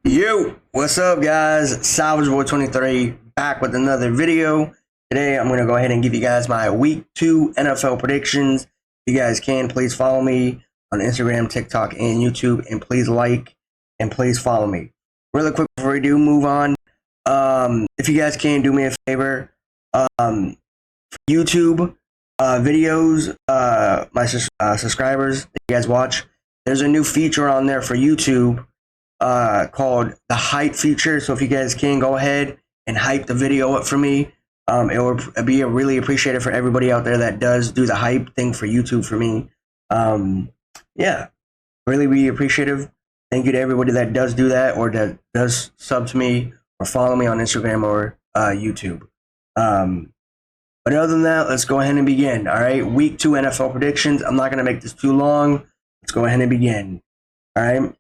Yo, what's up, guys? Salvage Boy 23 back with another video. Today, I'm going to go ahead and give you guys my Week 2 NFL predictions. If you guys can, please follow me on Instagram, TikTok, and YouTube, and please like and please follow me. Really quick before we do move on, if you guys can do me a favor, YouTube videos, my subscribers that you guys watch, there's a new feature on there for YouTube called the hype feature. So if you guys can go ahead and hype the video up for me, it would be really appreciated for everybody out there that does do the hype thing for YouTube for me. Yeah, really be appreciative. Thank you to everybody that does do that or that does sub to me or follow me on Instagram or YouTube. But other than that, let's go ahead and begin. All right, Week 2 NFL predictions. I'm not going to make this too long. Let's go ahead and begin. All right.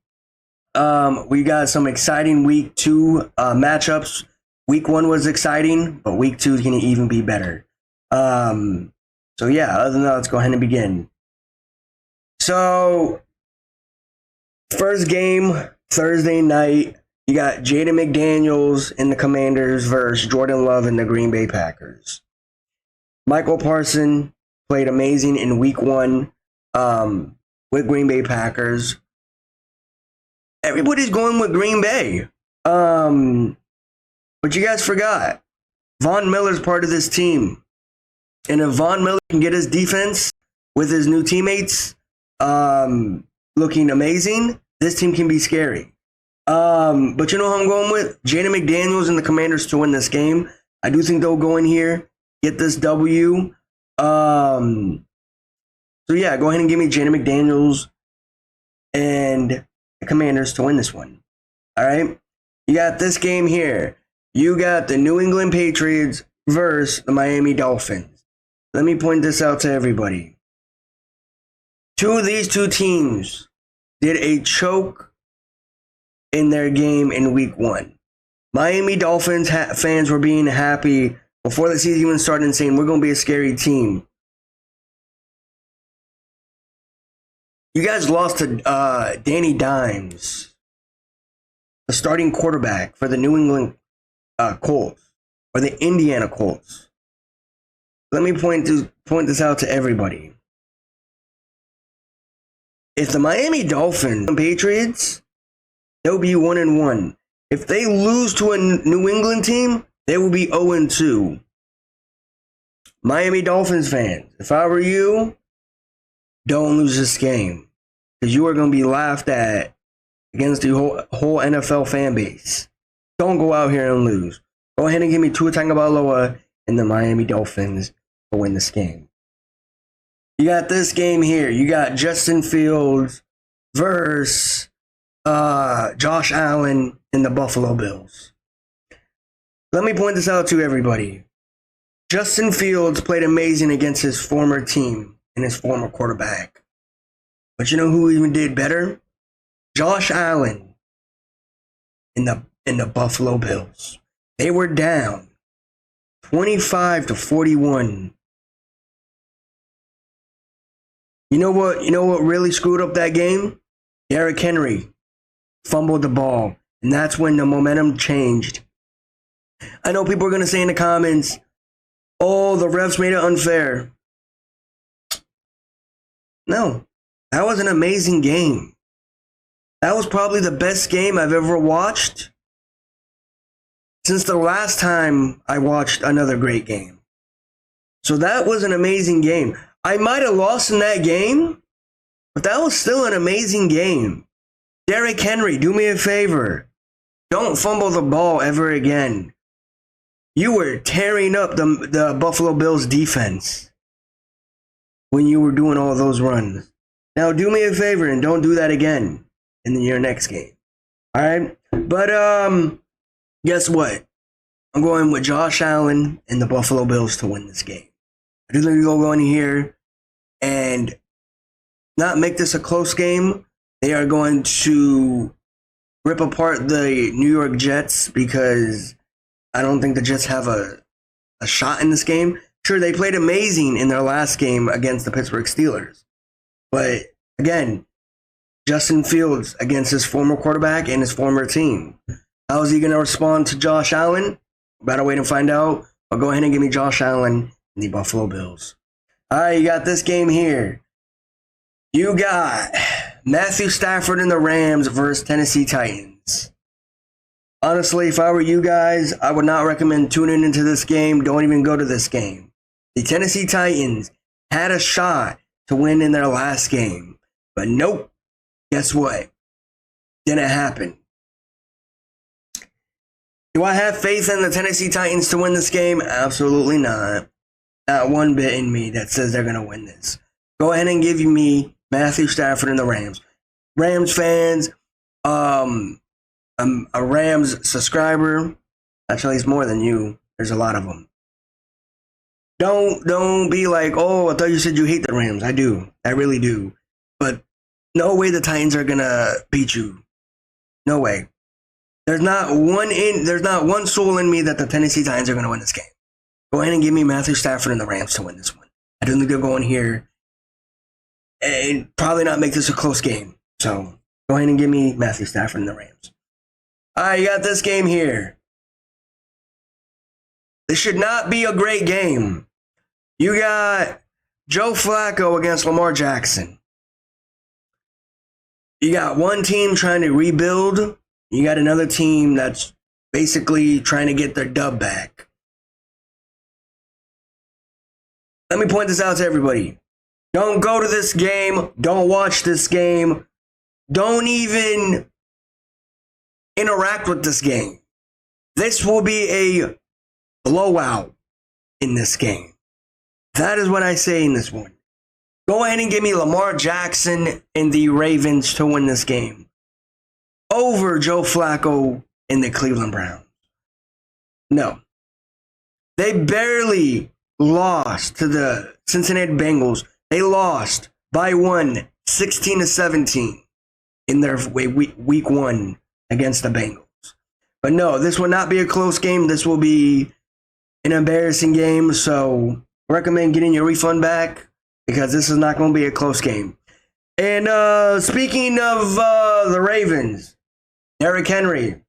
We got some exciting Week 2 matchups. Week 1 was exciting, but Week 2 is going to even be better. So yeah, other than that, let's go ahead and begin. So, first game, Thursday night, you got Jaden McDaniels in the Commanders versus Jordan Love in the Green Bay Packers. Michael Parsons played amazing in Week 1 with Green Bay Packers. Everybody's going with Green Bay. But you guys forgot, Von Miller's part of this team. And if Von Miller can get his defense with his new teammates looking amazing, this team can be scary. But you know who I'm going with? Jaden McDaniels and the Commanders to win this game. I do think they'll go in here, get this W. So yeah, go ahead and give me Jaden McDaniels and the Commanders to win this one. All right. You got this game here. You got the New England Patriots versus the Miami Dolphins. Let me point this out to everybody. These two teams did a choke in their game in Week 1. Miami Dolphins fans were being happy before the season even started and saying, we're going to be a scary team. You guys lost to Danny Dimes, the starting quarterback for the New England Colts, or the Indiana Colts. Let me point this out to everybody. If the Miami Dolphins and Patriots, they'll be 1-1. If they lose to a New England team, they will be 0-2. Miami Dolphins fans, if I were you, don't lose this game, because you are going to be laughed at against the whole NFL fan base. Don't go out here and lose. Go ahead and give me Tua Tagovailoa and the Miami Dolphins to win this game. You got this game here. You got Justin Fields versus Josh Allen and the Buffalo Bills. Let me point this out to everybody. Justin Fields played amazing against his former team and his former quarterback. But you know who even did better? Josh Allen in the Buffalo Bills. They were down 25-41. You know what really screwed up that game? Derrick Henry fumbled the ball, and that's when the momentum changed. I know people are going to say in the comments, oh, the refs made it unfair. No, that was an amazing game. That was probably the best game I've ever watched since the last time I watched another great game. So that was an amazing game. I might have lost in that game, but that was still an amazing game. Derrick Henry, do me a favor. Don't fumble the ball ever again. You were tearing up the Buffalo Bills defense when you were doing all those runs. Now do me a favor and don't do that again in your next game. All right? But guess what? I'm going with Josh Allen and the Buffalo Bills to win this game. I do think we'll go in here and not make this a close game. They are going to rip apart the New York Jets because I don't think the Jets have a shot in this game. Sure, they played amazing in their last game against the Pittsburgh Steelers. But again, Justin Fields against his former quarterback and his former team. How is he going to respond to Josh Allen? Better wait and find out. But go ahead and give me Josh Allen and the Buffalo Bills. All right, you got this game here. You got Matthew Stafford and the Rams versus Tennessee Titans. Honestly, if I were you guys, I would not recommend tuning into this game. Don't even go to this game. The Tennessee Titans had a shot to win in their last game. But nope. Guess what? Didn't happen. Do I have faith in the Tennessee Titans to win this game? Absolutely not. Not one bit in me that says they're going to win this. Go ahead and give me Matthew Stafford and the Rams. Rams fans, I'm a Rams subscriber. Actually, it's more than you. There's a lot of them. Don't be like, oh, I thought you said you hate the Rams. I do. I really do. But no way the Titans are going to beat you. No way. There's not one soul in me that the Tennessee Titans are going to win this game. Go ahead and give me Matthew Stafford and the Rams to win this one. I don't think they'll go in here and probably not make this a close game. So go ahead and give me Matthew Stafford and the Rams. All right, you got this game here. This should not be a great game. You got Joe Flacco against Lamar Jackson. You got one team trying to rebuild. You got another team that's basically trying to get their dub back. Let me point this out to everybody. Don't go to this game. Don't watch this game. Don't even interact with this game. This will be a blowout in this game. That is what I say in this one. Go ahead and give me Lamar Jackson and the Ravens to win this game over Joe Flacco and the Cleveland Browns. No. They barely lost to the Cincinnati Bengals. They lost by 16-17 in their week one against the Bengals. But no, this will not be a close game. This will be an embarrassing game. So I recommend getting your refund back because this is not going to be a close game. And speaking of the Ravens, Derrick Henry,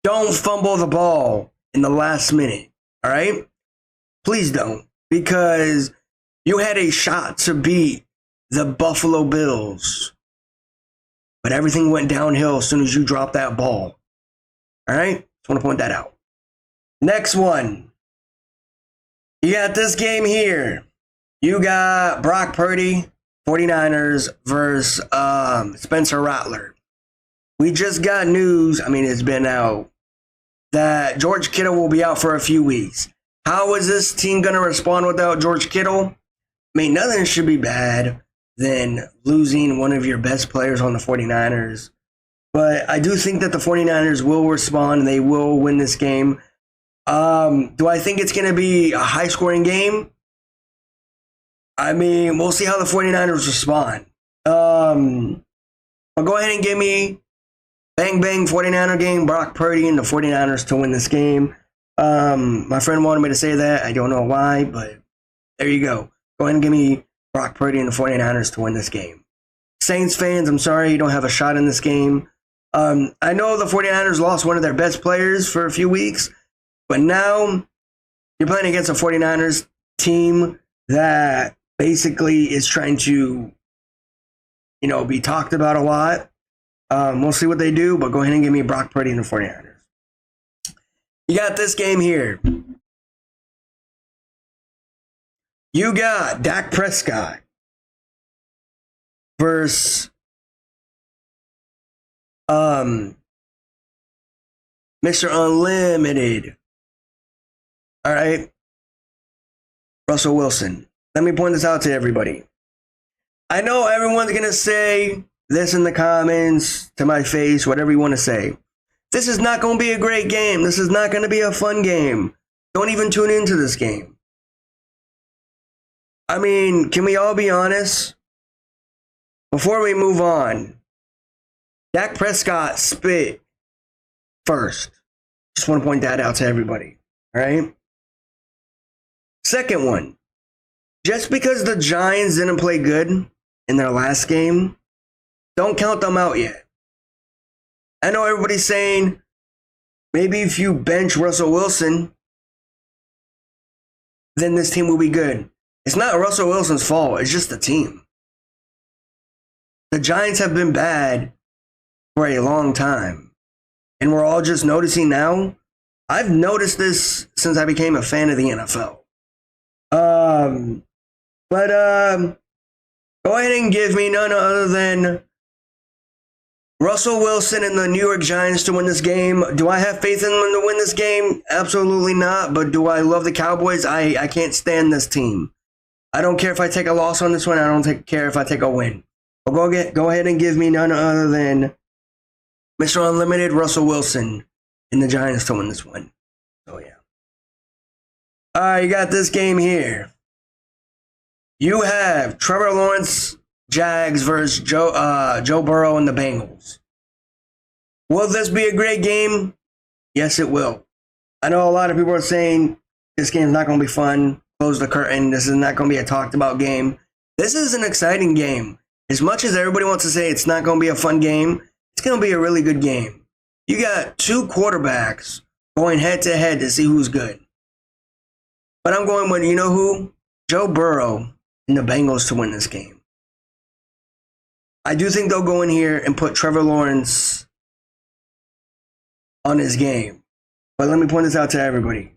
don't fumble the ball in the last minute. All right? Please don't. Because you had a shot to beat the Buffalo Bills. But everything went downhill as soon as you dropped that ball. All right? Just want to point that out. Next one. You got this game here. You got Brock Purdy, 49ers, versus Spencer Rattler. We just got news, it's been out, that George Kittle will be out for a few weeks. How is this team going to respond without George Kittle? Nothing should be bad than losing one of your best players on the 49ers. But I do think that the 49ers will respond and they will win this game. Do I think it's going to be a high-scoring game? We'll see how the 49ers respond. But go ahead and give me bang, bang 49er game, Brock Purdy and the 49ers to win this game. My friend wanted me to say that. I don't know why, but there you go. Go ahead and give me Brock Purdy and the 49ers to win this game. Saints fans, I'm sorry you don't have a shot in this game. I know the 49ers lost one of their best players for a few weeks, but now you're playing against a 49ers team that basically is trying to, be talked about a lot. We'll see what they do, but go ahead and give me Brock Purdy and the 49ers. You got this game here. You got Dak Prescott versus Mr. Unlimited. All right. Russell Wilson. Let me point this out to everybody. I know everyone's going to say this in the comments, to my face, whatever you want to say. This is not going to be a great game. This is not going to be a fun game. Don't even tune into this game. Can we all be honest? Before we move on, Dak Prescott spit first. Just want to point that out to everybody. All right? Second one. Just because the Giants didn't play good in their last game Don't count them out yet. I know everybody's saying maybe if you bench Russell Wilson, then this team will be good. It's not Russell Wilson's fault. It's just the team. The Giants have been bad for a long time. And we're all just noticing now. I've noticed this since I became a fan of the NFL. Go ahead and give me none other than Russell Wilson and the New York Giants to win this game. Do I have faith in them to win this game? Absolutely not. But do I love the Cowboys? I can't stand this team. I don't care if I take a loss on this one. I don't care if I take a win. But go ahead and give me none other than Mr. Unlimited Russell Wilson and the Giants to win this one. So, yeah. All right, you got this game here. You have Trevor Lawrence, Jags versus Joe Burrow and the Bengals. Will this be a great game? Yes, it will. I know a lot of people are saying this game's not going to be fun. Close the curtain. This is not going to be a talked about game. This is an exciting game. As much as everybody wants to say it's not going to be a fun game, it's going to be a really good game. You got two quarterbacks going head to head to see who's good. But I'm going with, you know who? Joe Burrow and the Bengals to win this game. I do think they'll go in here and put Trevor Lawrence on his game. But let me point this out to everybody.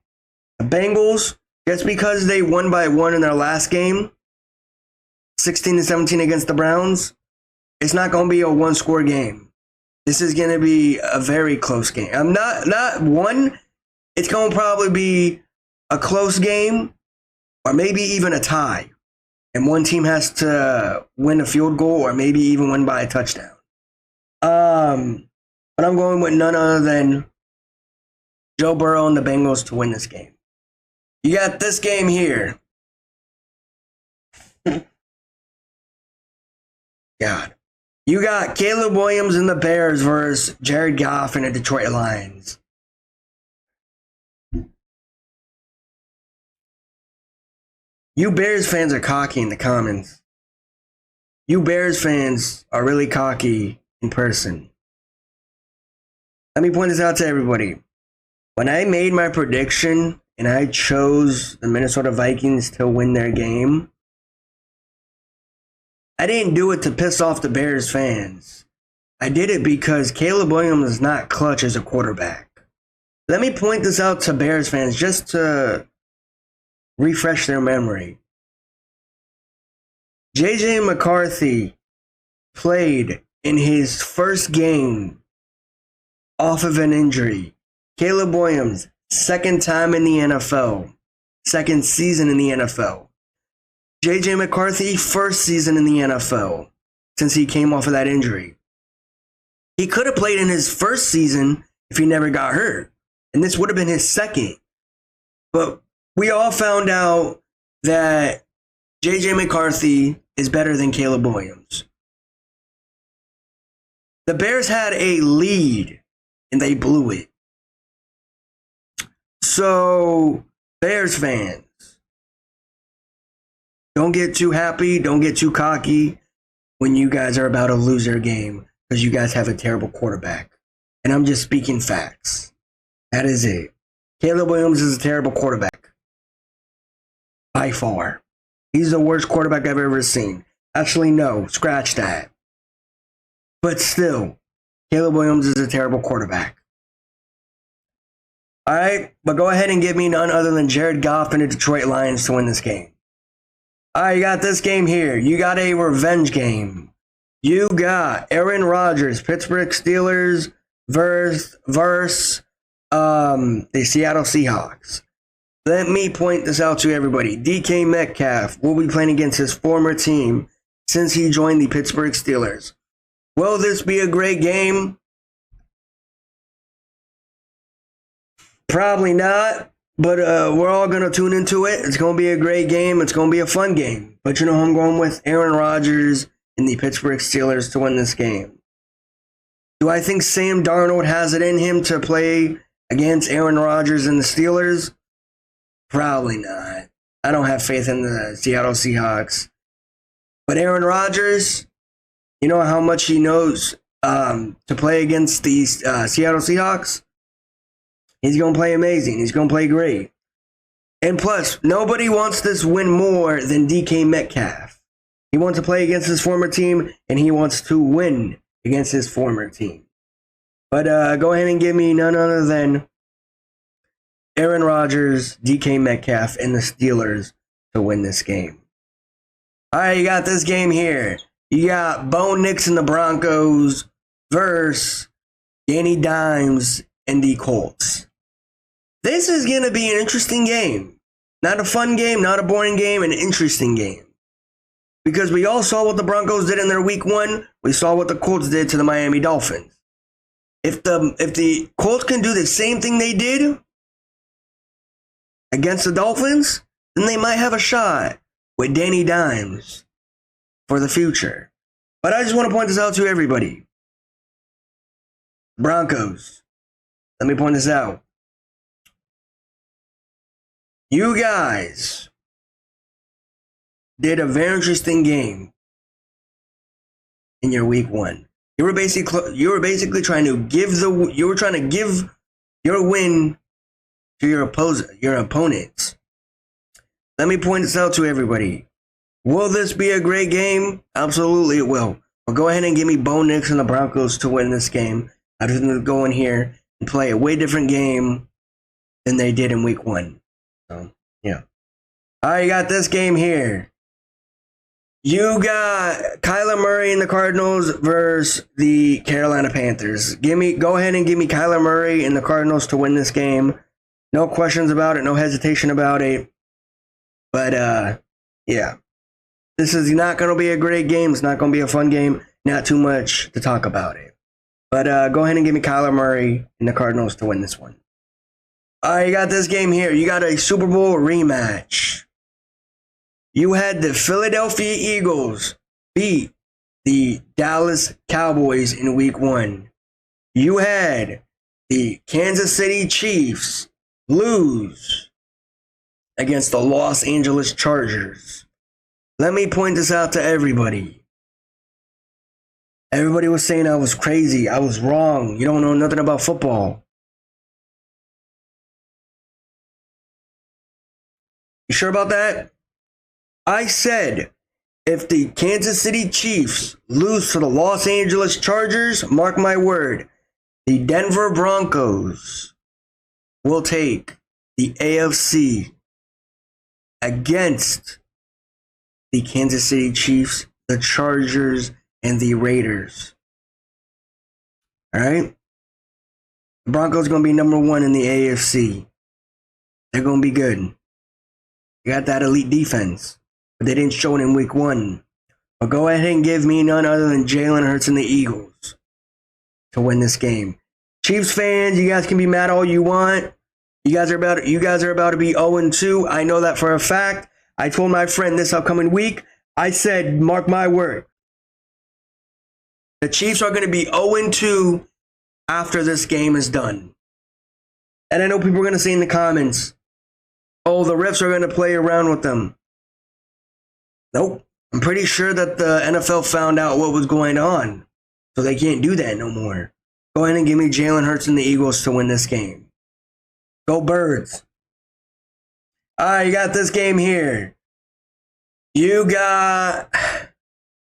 The Bengals, just because they won by 1 in their last game, 16-17 against the Browns, it's not going to be a one-score game. This is going to be a very close game. I'm not one. It's going to probably be a close game or maybe even a tie. And one team has to win a field goal or maybe even win by a touchdown. But I'm going with none other than Joe Burrow and the Bengals to win this game. You got this game here. God. You got Caleb Williams and the Bears versus Jared Goff and the Detroit Lions. You Bears fans are cocky in the comments. You Bears fans are really cocky in person. Let me point this out to everybody. When I made my prediction and I chose the Minnesota Vikings to win their game, I didn't do it to piss off the Bears fans. I did it because Caleb Williams is not clutch as a quarterback. Let me point this out to Bears fans just to refresh their memory. J.J. McCarthy played in his first game off of an injury. Caleb Williams, second time in the NFL. Second season in the NFL. J.J. McCarthy, first season in the NFL since he came off of that injury. He could have played in his first season if he never got hurt. And this would have been his second. But we all found out that J.J. McCarthy is better than Caleb Williams. The Bears had a lead and they blew it. So, Bears fans, don't get too happy, don't get too cocky when you guys are about to lose your game because you guys have a terrible quarterback. And I'm just speaking facts. That is it. Caleb Williams is a terrible quarterback. By far. He's the worst quarterback I've ever seen. Actually, no. Scratch that. But still, Caleb Williams is a terrible quarterback. All right, but go ahead and give me none other than Jared Goff and the Detroit Lions to win this game. All right, you got this game here. You got a revenge game. You got Aaron Rodgers, Pittsburgh Steelers versus the Seattle Seahawks. Let me point this out to everybody. DK Metcalf will be playing against his former team since he joined the Pittsburgh Steelers. Will this be a great game? Probably not, but we're all going to tune into it. It's going to be a great game. It's going to be a fun game. But you know who I'm going with? Aaron Rodgers and the Pittsburgh Steelers to win this game. Do I think Sam Darnold has it in him to play against Aaron Rodgers and the Steelers? Probably not. I don't have faith in the Seattle Seahawks. But Aaron Rodgers, You know how much he knows to play against the Seattle Seahawks? He's going to play amazing. He's going to play great. And plus, nobody wants this win more than DK Metcalf. He wants to play against his former team, and he wants to win against his former team. But go ahead and give me none other than Aaron Rodgers, DK Metcalf, and the Steelers to win this game. All right, you got this game here. You got Bo Nix and the Broncos versus Danny Dimes and the Colts. This is going to be an interesting game. Not a fun game, not a boring game, an interesting game. Because we all saw what the Broncos did in their week 1. We saw what the Colts did to the Miami Dolphins. If the Colts can do the same thing they did against the Dolphins, then they might have a shot with Danny Dimes for the future. But I just want to point this out to everybody. Broncos. Let me point this out. You guys did a very interesting game in your week 1. You were basically trying to give your win to your opponents. Let me point this out to everybody. Will this be a great game? Absolutely it will. But go ahead and give me Bo Nix and the Broncos to win this game. I'm just going to go in here and play a way different game than they did in week 1. So, yeah. All right, you got this game here. You got Kyler Murray and the Cardinals versus the Carolina Panthers. Go ahead and give me Kyler Murray and the Cardinals to win this game. No questions about it, no hesitation about it. But, yeah. This is not going to be a great game. It's not going to be a fun game. Not too much to talk about it. But go ahead and give me Kyler Murray and the Cardinals to win this one. All right, you got this game here. You got a Super Bowl rematch. You had the Philadelphia Eagles beat the Dallas Cowboys in week 1. You had the Kansas City Chiefs lose against the Los Angeles Chargers. Let me point this out to everybody. Everybody was saying I was crazy. I was wrong. You don't know nothing about football. You sure about that? I said, if the Kansas City Chiefs lose to the Los Angeles Chargers, mark my word, the Denver Broncos will take the AFC against the Kansas City Chiefs, the Chargers, and the Raiders. All right? The Broncos are going to be number 1 in the AFC. They're going to be good. You got that elite defense. But they didn't show it in week 1. But go ahead and give me none other than Jalen Hurts and the Eagles to win this game. Chiefs fans, you guys can be mad all you want. You guys are about to be 0-2. I know that for a fact. I told my friend this upcoming week. I said, mark my word. The Chiefs are going to be 0-2 after this game is done. And I know people are going to say in the comments, oh, the refs are going to play around with them. Nope. I'm pretty sure that the NFL found out what was going on. So they can't do that no more. Go ahead and give me Jalen Hurts and the Eagles to win this game. Go Birds. All right, you got this game here. You got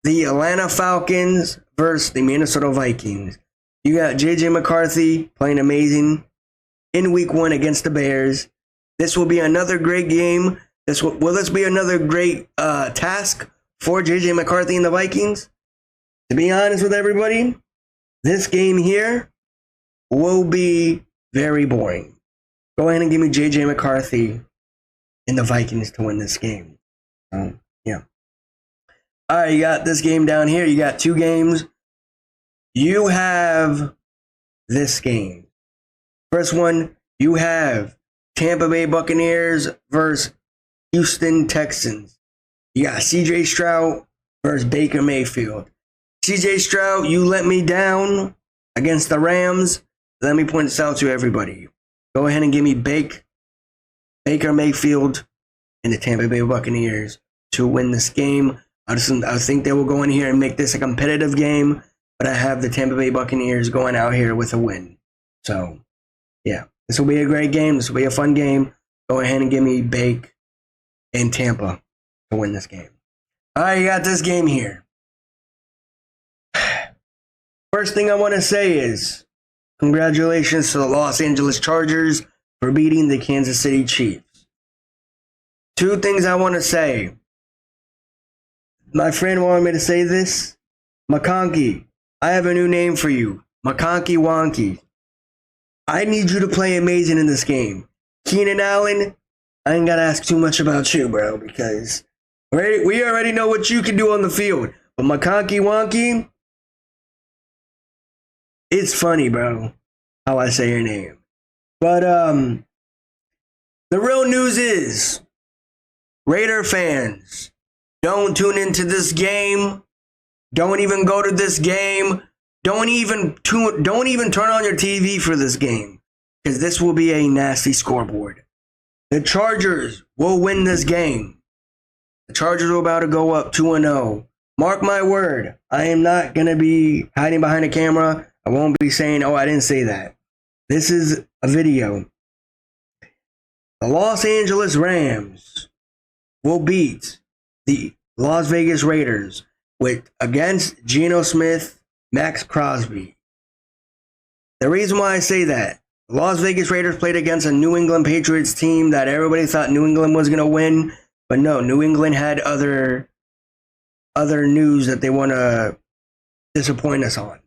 the Atlanta Falcons versus the Minnesota Vikings. You got J.J. McCarthy playing amazing in week 1 against the Bears. This will be another great game. This be another great task for J.J. McCarthy and the Vikings? To be honest with everybody, this game here will be very boring. Go ahead and give me J.J. McCarthy and the Vikings to win this game. Yeah. All right, you got this game down here. You got 2 games. You have this game. First one, you have Tampa Bay Buccaneers versus Houston Texans. You got CJ Stroud versus Baker Mayfield. CJ Stroud, you let me down against the Rams. Let me point this out to everybody. Go ahead and give me Baker Mayfield and the Tampa Bay Buccaneers to win this game. I think they will go in here and make this a competitive game, but I have the Tampa Bay Buccaneers going out here with a win. So, yeah, this will be a great game. This will be a fun game. Go ahead and give me Bake and Tampa to win this game. All right, you got this game here. First thing I want to say is congratulations to the Los Angeles Chargers for beating the Kansas City Chiefs. Two things I want to say. My friend wanted me to say this. McConkey, I have a new name for you. McConkey Wonky. I need you to play amazing in this game. Keenan Allen, I ain't got to ask too much about you, bro, because we already know what you can do on the field. But McConkey Wonky, it's funny, bro, how I say your name. But the real news is, Raider fans, don't tune into this game. Don't even go to this game. Don't even turn on your TV for this game, because this will be a nasty scoreboard. The Chargers will win this game. The Chargers are about to go up 2-0. Mark my word, I am not going to be hiding behind a camera. I won't be saying, oh, I didn't say that. This is a video. The Los Angeles Rams will beat the Las Vegas Raiders against Geno Smith, Max Crosby. The reason why I say that, the Las Vegas Raiders played against a New England Patriots team that everybody thought New England was going to win, but no, New England had other news that they want to disappoint us on.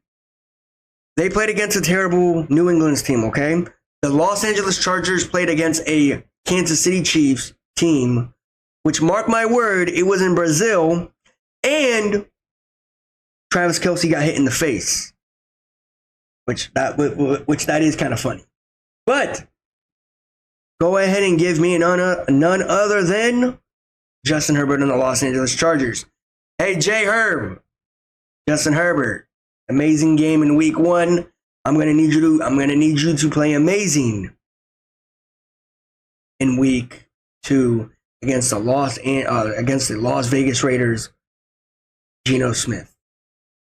They played against a terrible New England team, okay? The Los Angeles Chargers played against a Kansas City Chiefs team, which, mark my word, it was in Brazil, and Travis Kelce got hit in the face, which that is kind of funny. But go ahead and give me none other than Justin Herbert and the Los Angeles Chargers. Hey, J-Herb, Justin Herbert, amazing game in week 1. I'm gonna need you to play amazing in week 2 against the Las Vegas Raiders. Geno Smith.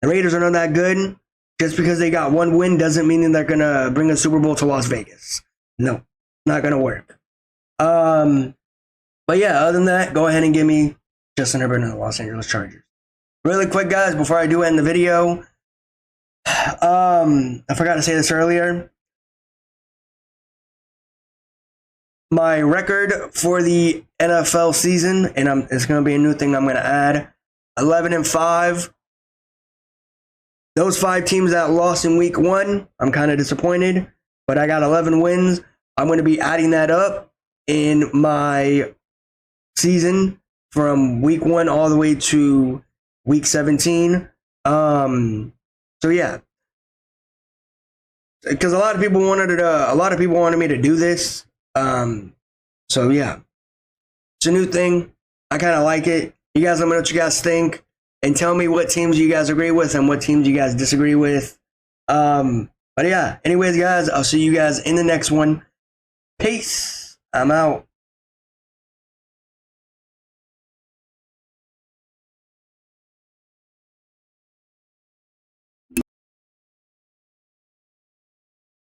The Raiders are not that good. Just because they got one win doesn't mean that they're gonna bring a Super Bowl to Las Vegas. No, not gonna work. But yeah, other than that, go ahead and give me Justin Herbert and the Los Angeles Chargers. Really quick, guys, before I do end the video, I forgot to say this earlier. My record for the NFL season, and it's going to be a new thing I'm going to add, 11-5. Those 5 teams that lost in week 1, I'm kind of disappointed, but I got 11 wins. I'm going to be adding that up in my season from week 1 all the way to week 17. So yeah, because a lot of people wanted me to do this. So yeah, it's a new thing. I kind of like it. You guys let me know what you guys think, and tell me what teams you guys agree with and what teams you guys disagree with. But yeah, anyways, guys, I'll see you guys in the next one. Peace. I'm out.